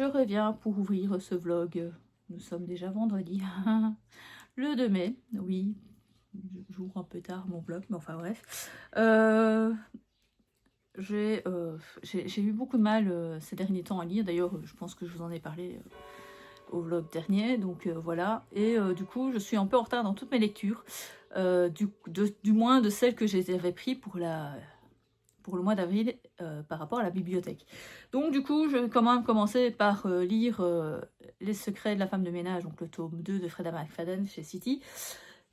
reviens pour ouvrir ce vlog. Nous sommes déjà vendredi, le 2 mai, oui, j'ouvre un peu tard mon vlog, mais enfin bref. J'ai eu beaucoup de mal ces derniers temps à lire, d'ailleurs je pense que je vous en ai parlé au vlog dernier, donc voilà. Et du coup je suis un peu en retard dans toutes mes lectures, du moins de celles que j'avais pris pour le mois d'avril par rapport à la bibliothèque. Donc du coup, je vais quand même commencer par lire Les secrets de la femme de ménage, donc le tome 2 de Freda McFadden chez City.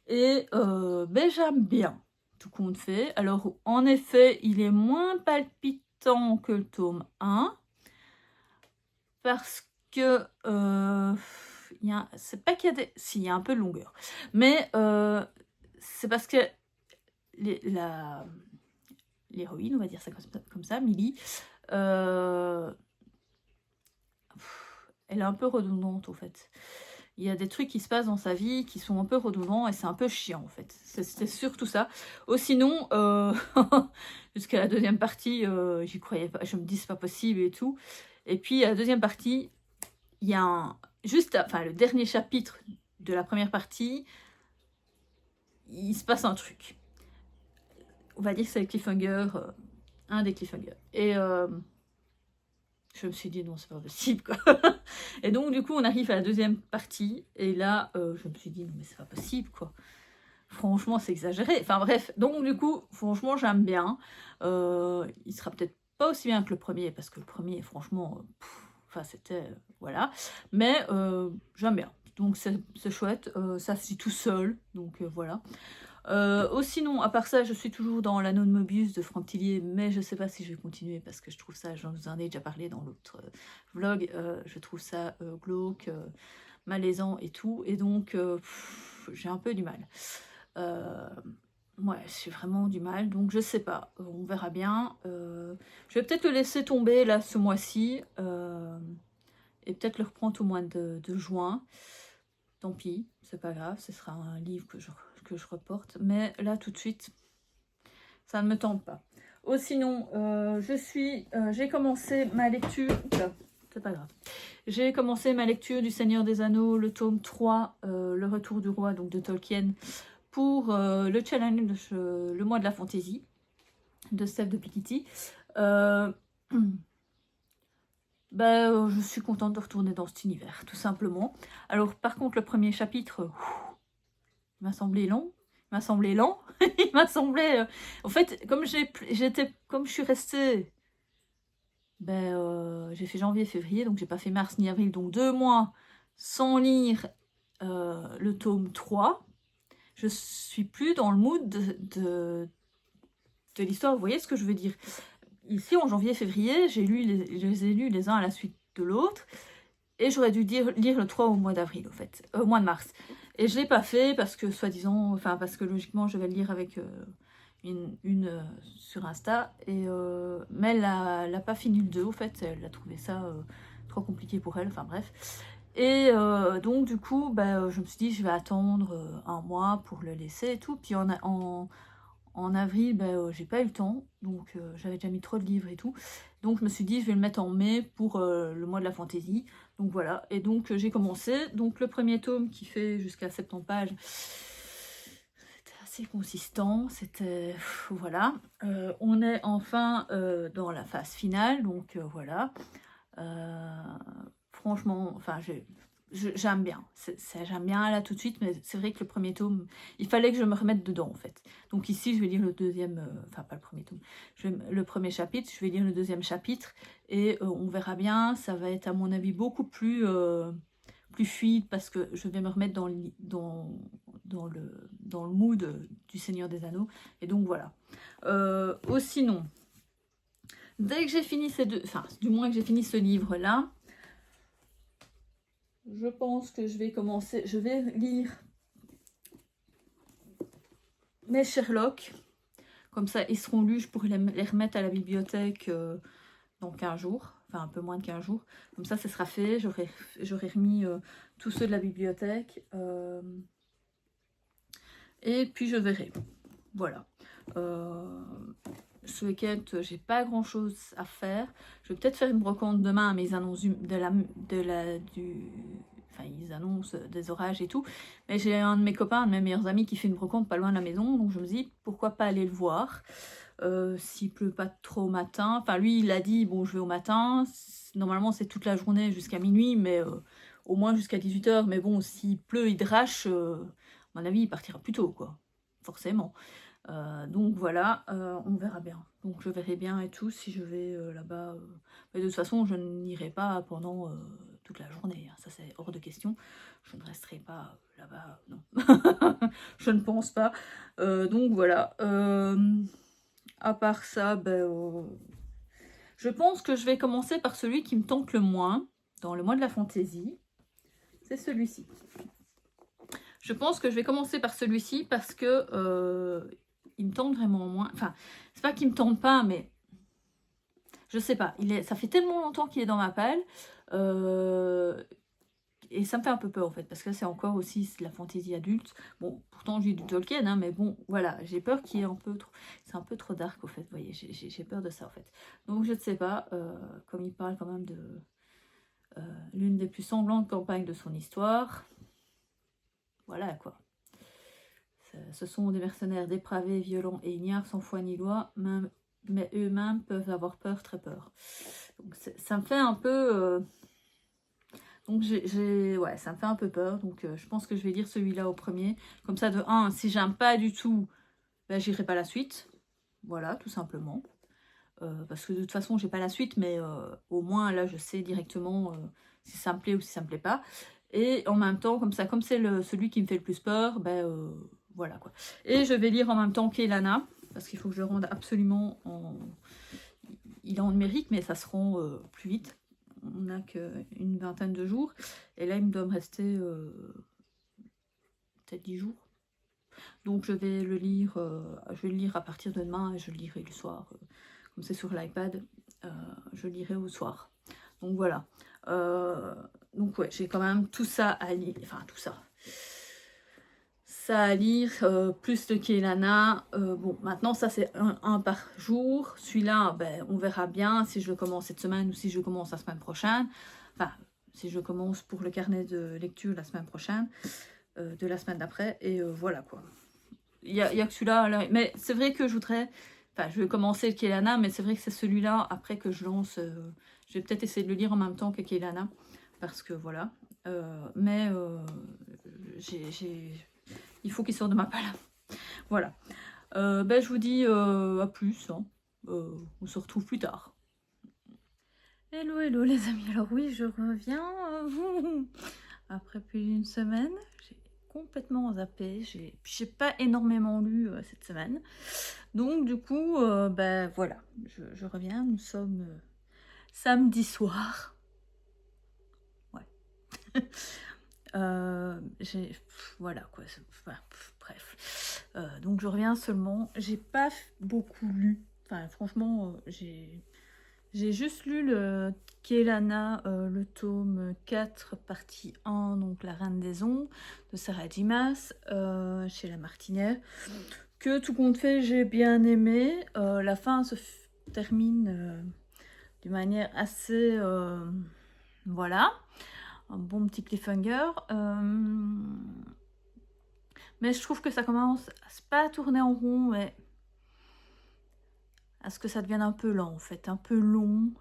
Et ben, j'aime bien, tout compte fait. Alors, en effet, il est moins palpitant que le tome 1, parce que c'est pas qu'il y a des... Si, il y a un peu de longueur. Mais c'est parce que l'héroïne, on va dire ça comme ça, Millie, elle est un peu redondante, au fait. Il y a des trucs qui se passent dans sa vie qui sont un peu redondants et c'est un peu chiant, en fait. C'est surtout ça. Oh, sinon, jusqu'à la deuxième partie, j'y croyais pas. Je me dis, c'est pas possible et tout. Et puis, à la deuxième partie, il y a le dernier chapitre de la première partie, il se passe un truc. On va dire que c'est le cliffhanger, un des cliffhangers. Et je me suis dit non, c'est pas possible, quoi. Et donc du coup on arrive à la deuxième partie et là je me suis dit non mais c'est pas possible, quoi. Franchement c'est exagéré. Enfin bref, donc du coup franchement j'aime bien. Il sera peut-être pas aussi bien que le premier parce que le premier franchement enfin c'était voilà, mais j'aime bien. Donc c'est chouette, ça se dit tout seul, donc voilà. Sinon, à part ça, je suis toujours dans l'anneau de Mobius de Franck Tillier, mais je sais pas si je vais continuer parce que je trouve ça, j'en vous en ai déjà parlé dans l'autre vlog, je trouve ça glauque, malaisant et tout, et donc j'ai un peu du mal. Ouais, j'ai vraiment du mal, donc je sais pas, on verra bien. Je vais peut-être le laisser tomber là ce mois-ci, et peut-être le reprendre au mois de juin. Tant pis, c'est pas grave, ce sera un livre que je reporte. Mais là, tout de suite, ça ne me tente pas. Oh, sinon, j'ai commencé ma lecture... C'est pas grave. J'ai commencé ma lecture du Seigneur des Anneaux, le tome 3, Le Retour du Roi, donc de Tolkien, pour le challenge, le mois de la fantaisie, de Steph de Piketty. Je suis contente de retourner dans cet univers, tout simplement. Alors, par contre, le premier chapitre, il m'a semblé long, il m'a semblé lent, il m'a semblé... En fait, comme je suis restée... j'ai fait janvier-février, donc j'ai pas fait mars ni avril, donc 2 mois sans lire le tome 3. Je suis plus dans le mood de l'histoire, vous voyez ce que je veux dire? Ici, en janvier-février, je les ai lus les uns à la suite de l'autre, et j'aurais dû lire le 3 au mois d'avril, au fait, au mois de mars. Et je ne l'ai pas fait parce que, soi-disant, enfin, parce que logiquement, je vais le lire avec une sur Insta, mais elle n'a pas fini le 2, au fait, elle a trouvé ça trop compliqué pour elle, enfin bref. Et donc, du coup, je me suis dit, je vais attendre un mois pour le laisser et tout, puis en avril, j'ai pas eu le temps, donc j'avais déjà mis trop de livres et tout. Donc je me suis dit, je vais le mettre en mai pour le mois de la fantaisie. Donc voilà, et donc j'ai commencé. Donc le premier tome qui fait jusqu'à 70 pages, c'était assez consistant, c'était... Voilà. On est enfin dans la phase finale, donc voilà. Franchement, enfin, j'aime bien. J'aime bien là tout de suite, mais c'est vrai que le premier tome, il fallait que je me remette dedans en fait. Donc ici, je vais lire le deuxième, enfin pas le premier tome, le premier chapitre, je vais lire le deuxième chapitre et on verra bien. Ça va être à mon avis beaucoup plus fluide parce que je vais me remettre dans le mood du Seigneur des Anneaux. Et donc voilà. Sinon, dès que j'ai fini ces deux, enfin du moins que j'ai fini ce livre là, je pense que je vais lire mes Sherlock. Comme ça, ils seront lus, je pourrai les remettre à la bibliothèque dans 15 jours. Enfin, un peu moins de 15 jours. Comme ça sera fait. J'aurai remis tous ceux de la bibliothèque. Et puis, je verrai. Voilà. ce week-end, j'ai pas grand chose à faire. Je vais peut-être faire une brocante demain, mais ils annoncent enfin, ils annoncent des orages et tout. Mais j'ai un de mes copains, un de mes meilleurs amis qui fait une brocante pas loin de la maison, donc je me dis pourquoi pas aller le voir. S'il pleut pas trop au matin, enfin lui il a dit bon je vais au matin, normalement c'est toute la journée jusqu'à minuit, mais au moins jusqu'à 18 h, mais bon s'il pleut, il drache, à mon avis il partira plus tôt quoi, forcément. Donc voilà, on verra bien. Donc je verrai bien et tout si je vais là-bas. Mais de toute façon, je n'irai pas pendant toute la journée. Hein. Ça, c'est hors de question. Je ne resterai pas là-bas, non. Je ne pense pas. Donc voilà. À part ça, je pense que je vais commencer par celui qui me tente le moins dans le mois de la fantaisie. C'est celui-ci. Je pense que je vais commencer par celui-ci parce que il me tente vraiment moins. Enfin, c'est pas qu'il me tente pas, mais je sais pas. Ça fait tellement longtemps qu'il est dans ma palle. Et ça me fait un peu peur en fait, parce que c'est encore aussi de la fantaisie adulte. Bon, pourtant j'ai du Tolkien, hein, mais bon, voilà, j'ai peur qu'il y ait un peu trop. C'est un peu trop dark en fait, vous voyez, j'ai peur de ça en fait. Donc je ne sais pas, comme il parle quand même de l'une des plus sanglantes campagnes de son histoire. Voilà quoi. Ce sont des mercenaires dépravés, violents et ignares, sans foi ni loi, mais eux-mêmes peuvent avoir peur, très peur. Donc ça me fait un peu... Donc ouais, ça me fait un peu peur, donc je pense que je vais lire celui-là au premier. Comme ça, de 1, si j'aime pas du tout, ben, j'irai pas la suite. Voilà, tout simplement. Parce que de toute façon, j'ai pas la suite, mais au moins, là, je sais directement si ça me plaît ou si ça me plaît pas. Et en même temps, comme ça, comme c'est celui qui me fait le plus peur, ben voilà quoi. Et je vais lire en même temps qu'Elana, parce qu'il faut que je le rende absolument en... Il est en numérique, mais ça se rend plus vite. On n'a qu'une vingtaine de jours. Et là, il me doit me rester peut-être 10 jours. Donc je vais le lire à partir de demain et je le lirai le soir. Comme c'est sur l'iPad, je lirai au soir. Donc voilà. Donc ouais, j'ai quand même tout ça à lire. Enfin, tout ça. Ça à lire, plus de Kehlana. Bon, maintenant, ça c'est un par jour. Celui-là, ben, on verra bien si je le commence cette semaine ou si je commence la semaine prochaine. Enfin, si je commence pour le carnet de lecture la semaine prochaine, de la semaine d'après. Et voilà quoi. Il y a que celui-là. Mais c'est vrai que je voudrais... Enfin, je vais commencer le Kehlana, mais c'est vrai que c'est celui-là, après que je lance... je vais peut-être essayer de le lire en même temps que Kehlana. Parce que voilà. Mais il faut qu'il sorte de ma palle. Voilà. Je vous dis à plus. Hein. On se retrouve plus tard. Hello, hello les amis. Alors oui, je reviens. Après plus d'une semaine. J'ai complètement zappé. J'ai pas énormément lu cette semaine. Donc du coup, voilà. Je reviens. Nous sommes samedi soir. Ouais. Voilà quoi, bref. Donc je reviens seulement. J'ai pas beaucoup lu. Enfin, franchement, j'ai juste lu le Kehlana, le tome 4, partie 1, donc La Reine des Ondes, de Sarah Dimas, chez La Martinière. Que tout compte fait, j'ai bien aimé. La fin se termine d'une manière assez... voilà. Un bon petit cliffhanger. Mais je trouve que ça commence pas à tourner en rond, mais à ce que ça devienne un peu lent en fait, un peu long.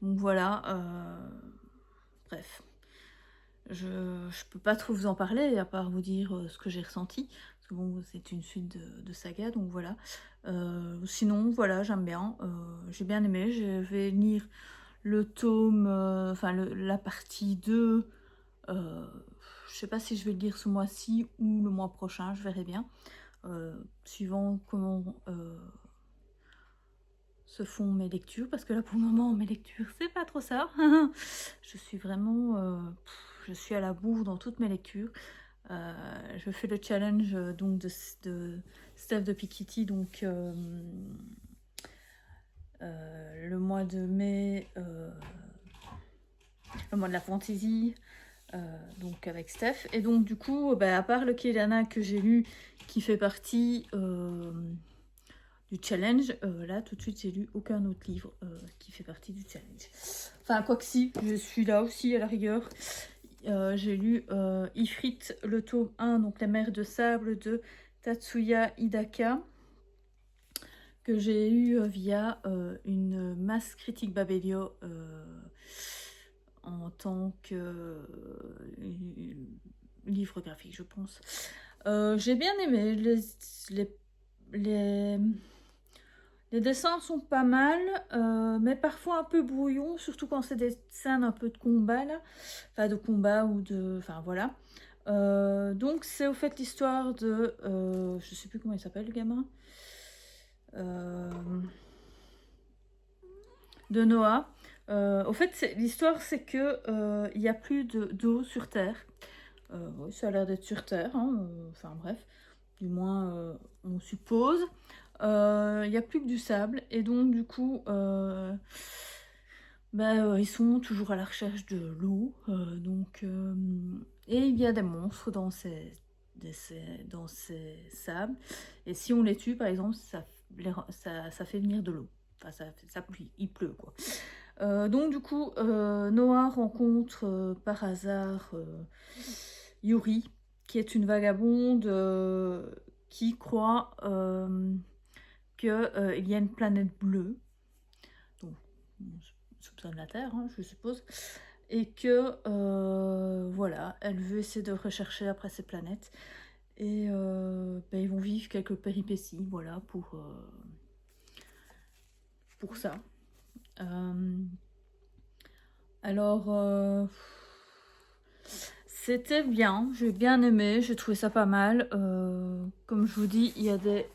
Donc voilà. Bref. Je peux pas trop vous en parler, à part vous dire ce que j'ai ressenti. Parce que bon, c'est une suite de saga, donc voilà. Sinon, voilà, j'aime bien. J'ai bien aimé. Je vais lire le tome, la partie 2. Je sais pas si je vais le lire ce mois-ci ou le mois prochain, je verrai bien. Suivant comment se font mes lectures, parce que là pour le moment mes lectures c'est pas trop ça. Je suis vraiment je suis à la bourre dans toutes mes lectures. Je fais le challenge donc de Steph de Piketty, donc le mois de mai, le mois de la fantaisie, donc avec Steph. Et donc du coup, à part le Kehlana que j'ai lu, qui fait partie du challenge. Là, tout de suite, j'ai lu aucun autre livre qui fait partie du challenge. Enfin, quoi que si, je suis là aussi à la rigueur. J'ai lu Ifrit, le tome 1, donc La mer de sable de Tatsuya Hidaka, que j'ai eu via une masse critique Babelio en tant que livre graphique, je pense. J'ai bien aimé. Les dessins sont pas mal, mais parfois un peu brouillons, surtout quand c'est des scènes un peu de combat, là. Enfin, de combat ou de... Enfin, voilà. Donc, c'est au fait l'histoire de... je sais plus comment il s'appelle, le gamin. De Noah. Au fait, l'histoire, c'est que il n'y a plus d'eau sur Terre. Oui, ça a l'air d'être sur Terre, hein, enfin bref, du moins on suppose. Il n'y a plus que du sable, et donc du coup, ils sont toujours à la recherche de l'eau. Et il y a des monstres dans dans ces sables, et si on les tue, par exemple, ça fait venir de l'eau. Enfin, ça pluie, il pleut, quoi. Donc du coup, Noah rencontre par hasard Yuri, qui est une vagabonde qui croit qu'il y a une planète bleue, donc on soupçonne la Terre, hein, je suppose, et que voilà, elle veut essayer de rechercher après ces planètes, et ils vont vivre quelques péripéties, voilà, pour ça. Alors, c'était bien, j'ai bien aimé, j'ai trouvé ça pas mal. Comme je vous dis, il y a des...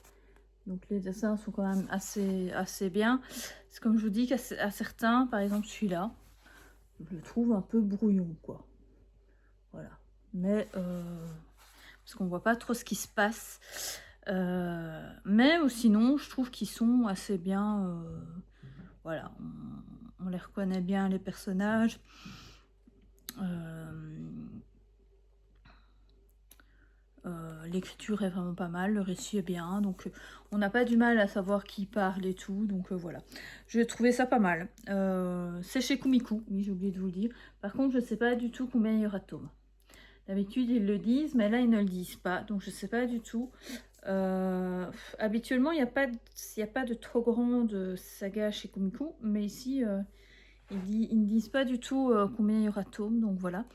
Donc les dessins sont quand même assez bien. C'est comme je vous dis qu'à certains, par exemple celui-là, je le trouve un peu brouillon, quoi. Voilà. Mais, parce qu'on voit pas trop ce qui se passe. Mais sinon, je trouve qu'ils sont assez bien... voilà, on les reconnaît bien, les personnages. L'écriture est vraiment pas mal, le récit est bien, donc on n'a pas du mal à savoir qui parle et tout, donc voilà. J'ai trouvé ça pas mal. C'est chez Kumiku, oui, j'ai oublié de vous le dire. Par contre, je sais pas du tout combien il y aura de tomes. D'habitude, ils le disent, mais là, ils ne le disent pas, donc je sais pas du tout. Habituellement, il n'y a pas de trop grande saga chez Kumiku, mais ici, ils ne disent pas du tout combien il y aura de tomes, donc voilà.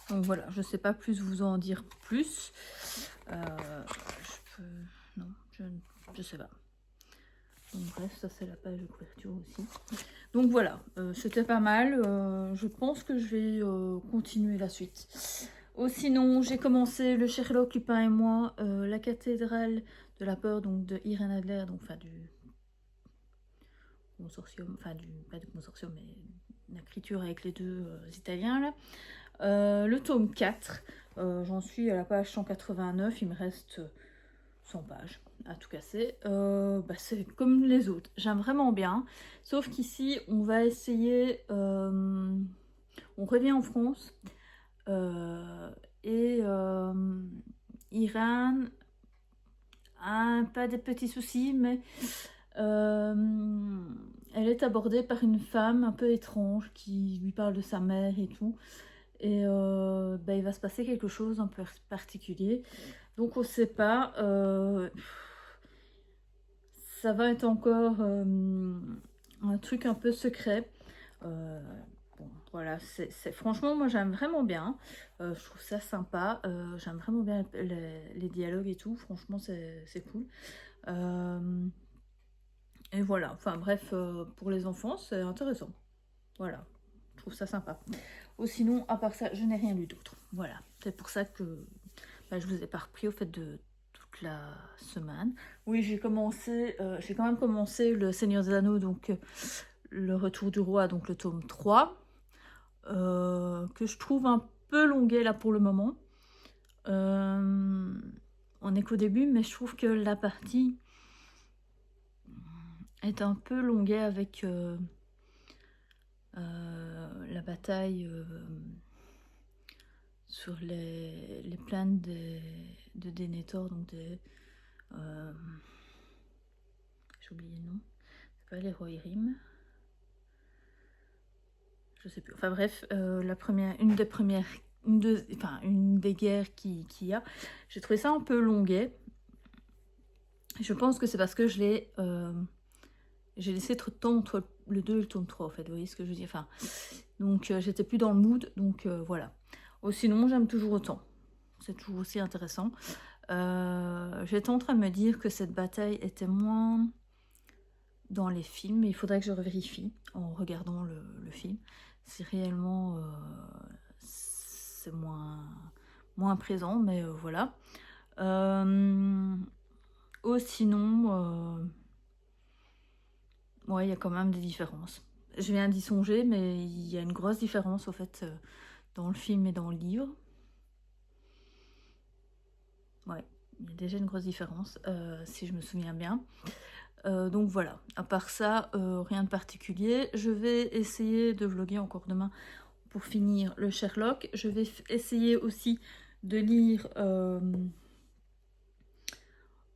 Donc voilà, je ne sais pas plus vous en dire plus. Non, je sais pas. Donc bref, ça c'est la page de couverture aussi. Donc voilà, c'était pas mal. Je pense que je vais continuer la suite. Sinon, j'ai commencé le Sherlock Lupin et moi, la cathédrale de la peur, donc de Irène Adler, donc enfin du consortium, enfin pas du consortium, mais l'écriture avec les deux Italiens là. Le tome 4, j'en suis à la page 189, il me reste 100 pages à tout casser. C'est comme les autres, j'aime vraiment bien, sauf qu'ici on va essayer, on revient en France, et Irène a pas des petits soucis, mais elle est abordée par une femme un peu étrange qui lui parle de sa mère et tout. Et il va se passer quelque chose un peu particulier. Donc on ne sait pas. Ça va être encore un truc un peu secret. Bon, voilà, franchement, moi j'aime vraiment bien. Je trouve ça sympa. J'aime vraiment bien les dialogues et tout. Franchement, c'est cool. Et voilà, enfin bref, pour les enfants, c'est intéressant. Voilà, je trouve ça sympa. Sinon, à part ça, je n'ai rien lu d'autre. Voilà, c'est pour ça que je vous ai pas repris au fait de toute la semaine. Oui, j'ai quand même commencé Le Seigneur des Anneaux, donc Le Retour du Roi, donc le tome 3, que je trouve un peu longuet là pour le moment. On est qu'au début, mais je trouve que la partie est un peu longuet avec la bataille sur les plaines de Denethor, donc des... j'ai oublié le nom. C'est pas les Rohirrim. Je sais plus. Enfin bref, une des guerres qu'il y a. J'ai trouvé ça un peu longuet. Je pense que c'est parce que j'ai laissé trop de temps entre le 2 et le tome 3, en fait. Vous voyez ce que je veux dire, enfin, donc j'étais plus dans le mood, donc voilà. Sinon, j'aime toujours autant. C'est toujours aussi intéressant. J'étais en train de me dire que cette bataille était moins dans les films, mais il faudrait que je revérifie en regardant le film. Si réellement c'est moins présent, mais voilà. Sinon, ouais, il y a quand même des différences. Je viens d'y songer, mais il y a une grosse différence au fait dans le film et dans le livre. Ouais, il y a déjà une grosse différence, si je me souviens bien. Donc voilà, à part ça, rien de particulier. Je vais essayer de vlogger encore demain pour finir le Sherlock. Je vais essayer aussi de lire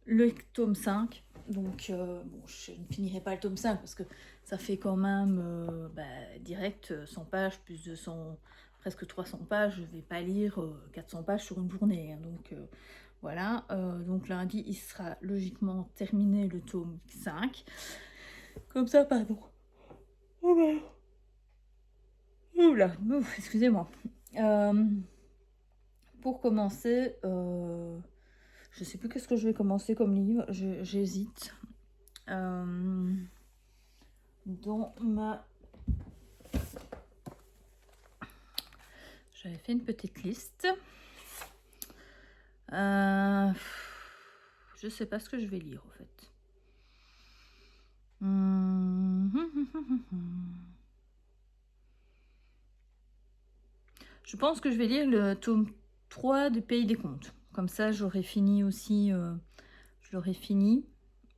le tome 5. Donc bon, je ne finirai pas le tome 5 parce que ça fait quand même direct 100 pages, plus de 100, presque 300 pages. Je ne vais pas lire 400 pages sur une journée, hein, donc voilà. Donc lundi, il sera logiquement terminé le tome 5. Comme ça, pardon. Oula, excusez-moi. Pour commencer, je sais plus qu'est-ce que je vais commencer comme livre. J'hésite. Dans ma... J'avais fait une petite liste. Je sais pas ce que je vais lire, en fait. Je pense que je vais lire le tome 3 du Pays des Contes. Comme ça, j'aurai fini aussi. Je l'aurai fini.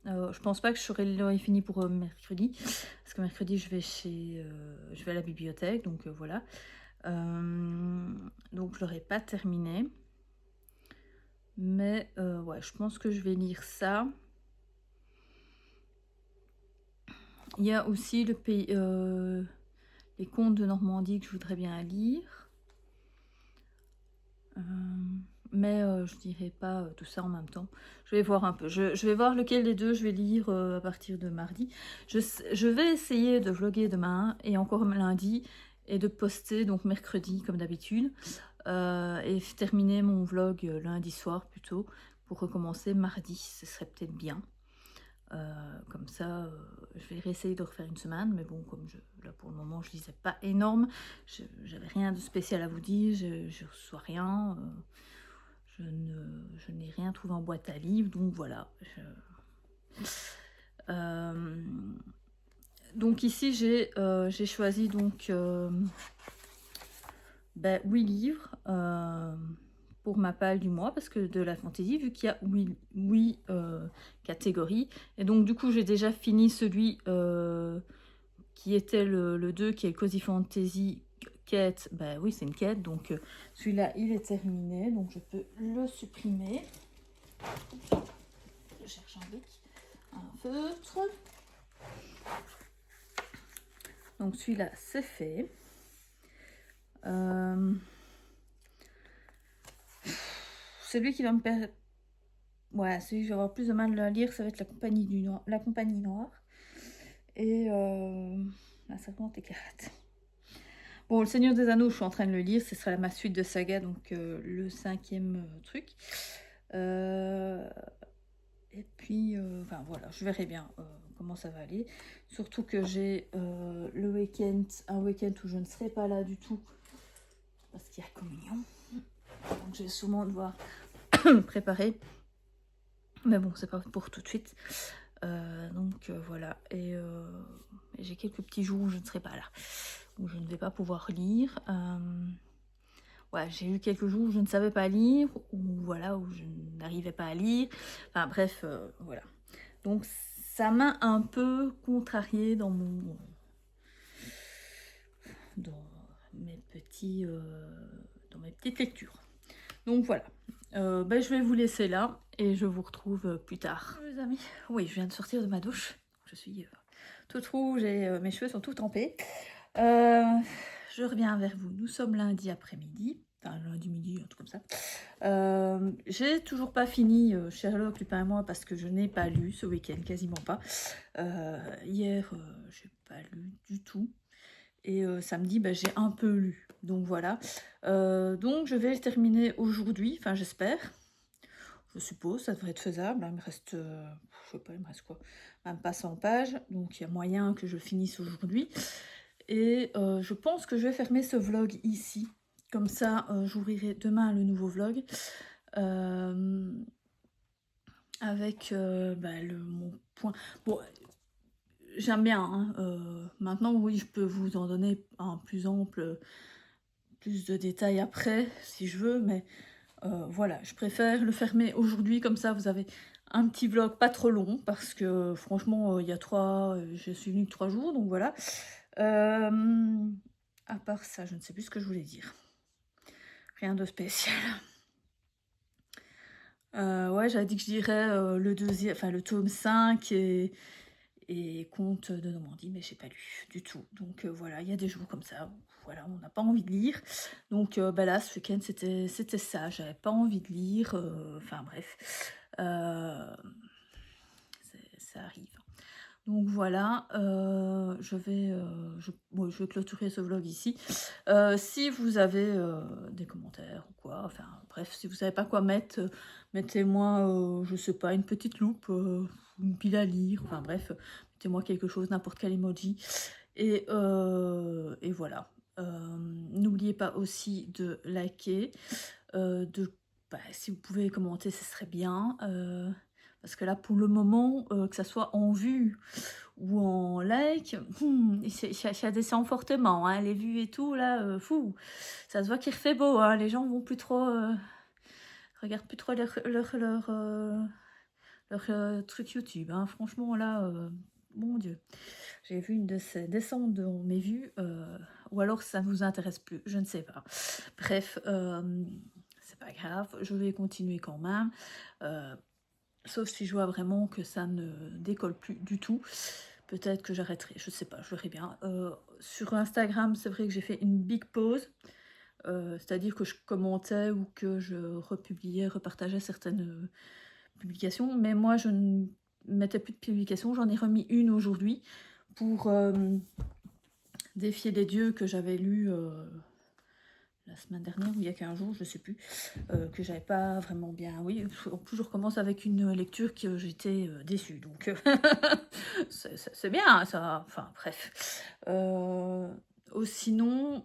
Je pense pas que je l'aurai fini pour mercredi. Parce que mercredi, je vais à la bibliothèque. Donc voilà. Donc je l'aurai pas terminé. Mais ouais, je pense que je vais lire ça. Il y a aussi les contes de Normandie que je voudrais bien lire. Mais je dirais pas tout ça en même temps. Je vais voir un peu. Je vais voir lequel des deux je vais lire à partir de mardi. Je vais essayer de vlogger demain et encore lundi et de poster donc mercredi comme d'habitude. Et terminer mon vlog lundi soir plutôt pour recommencer mardi. Ce serait peut-être bien. Comme ça, je vais réessayer de refaire une semaine, mais bon, comme là pour le moment je lisais pas énorme, j'avais rien de spécial à vous dire, je reçois rien, je n'ai rien trouvé en boîte à livres, donc voilà. Donc ici j'ai choisi donc 8 livres pour ma palle du mois, parce que de la fantaisie, vu qu'il y a 8 catégories. Et donc du coup j'ai déjà fini celui qui était le 2, qui est Cozy Fantasy quête. Bah oui, c'est une quête, donc celui-là il est terminé, donc je peux le supprimer. Je cherche un bic, un feutre. Donc celui-là c'est fait. Celui qui va me perdre... Ouais, celui que je vais avoir plus de mal à lire, ça va être la Compagnie Noire. Et la Serpente écarlate. Bon, le Seigneur des Anneaux, je suis en train de le lire. Ce sera ma suite de saga, donc le 5e truc. Et puis, enfin voilà, je verrai bien comment ça va aller. Surtout que j'ai un week-end où je ne serai pas là du tout. Parce qu'il y a communion. Donc je vais sûrement devoir préparer. Mais bon, c'est pas pour tout de suite. Donc voilà. Et j'ai quelques petits jours où je ne serai pas là. Où je ne vais pas pouvoir lire. Ouais, j'ai eu quelques jours où je ne savais pas lire. Ou voilà, où je n'arrivais pas à lire. Enfin bref, voilà. Donc ça m'a un peu contrariée dans mes petites lectures. Donc voilà, je vais vous laisser là et je vous retrouve plus tard. Les amis, oui, je viens de sortir de ma douche. Je suis toute rouge et mes cheveux sont tout trempés. Je reviens vers vous. Nous sommes lundi après-midi. Enfin, lundi midi, un truc comme ça. J'ai toujours pas fini Sherlock, Lupin et moi, parce que je n'ai pas lu ce week-end, quasiment pas. Hier, j'ai pas lu du tout. Et samedi, j'ai un peu lu. Donc voilà. Donc je vais le terminer aujourd'hui, enfin j'espère. Je suppose, ça devrait être faisable. Il me reste, je sais pas, il me reste quoi? Même pas 100 pages. Donc il y a moyen que je le finisse aujourd'hui. Et je pense que je vais fermer ce vlog ici. Comme ça, j'ouvrirai demain le nouveau vlog. Avec mon point. Bon, j'aime bien. Hein, maintenant, oui, je peux vous en donner un plus ample, plus de détails après, si je veux. Mais voilà, je préfère le fermer aujourd'hui. Comme ça, vous avez un petit vlog pas trop long. Parce que franchement, il y a je suis venue 3 jours. Donc voilà. À part ça, je ne sais plus ce que je voulais dire. Rien de spécial. Ouais, j'avais dit que je dirais le deuxième, enfin le tome 5 et Contes de Normandie, mais j'ai pas lu du tout. Donc voilà, il y a des jours comme ça, voilà, on n'a pas envie de lire. Donc là, ce week-end, c'était ça, j'avais pas envie de lire, enfin bref, ça arrive. Donc voilà, je vais clôturer ce vlog ici. Si vous avez des commentaires ou quoi, enfin bref, si vous savez pas quoi mettre, mettez-moi, je sais pas, une petite loupe, une pile à lire, enfin bref, mettez-moi quelque chose, n'importe quel emoji. Et voilà. N'oubliez pas aussi de liker, si vous pouvez commenter, ce serait bien. Parce que là, pour le moment, que ça soit en vue ou en like, ça descend fortement, hein, les vues et tout, là, fou. Ça se voit qu'il refait beau, hein, les gens vont plus trop, regardent plus trop leur truc YouTube, hein. Franchement, là, mon Dieu. J'ai vu une de ces descendre dans mes vues, ou alors ça ne vous intéresse plus, je ne sais pas. Bref, c'est pas grave, je vais continuer quand même. Sauf si je vois vraiment que ça ne décolle plus du tout. Peut-être que j'arrêterai, je sais pas, je verrai bien. Sur Instagram, c'est vrai que j'ai fait une big pause. C'est-à-dire que je commentais ou que je republiais, repartageais certaines publications. Mais moi, je ne mettais plus de publications. J'en ai remis une aujourd'hui pour Défier les dieux que j'avais lu la semaine dernière ou il y a 15 jours, je sais plus, que j'avais pas vraiment bien. Oui, en plus je recommence avec une lecture que j'étais déçue, donc c'est bien ça. Enfin bref. Sinon,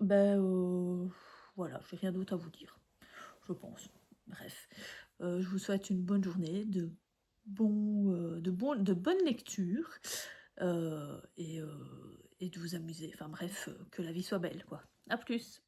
voilà, j'ai rien d'autre à vous dire, je pense. Bref, je vous souhaite une bonne journée, de bonnes lectures et de vous amuser. Enfin bref, que la vie soit belle, quoi. À plus.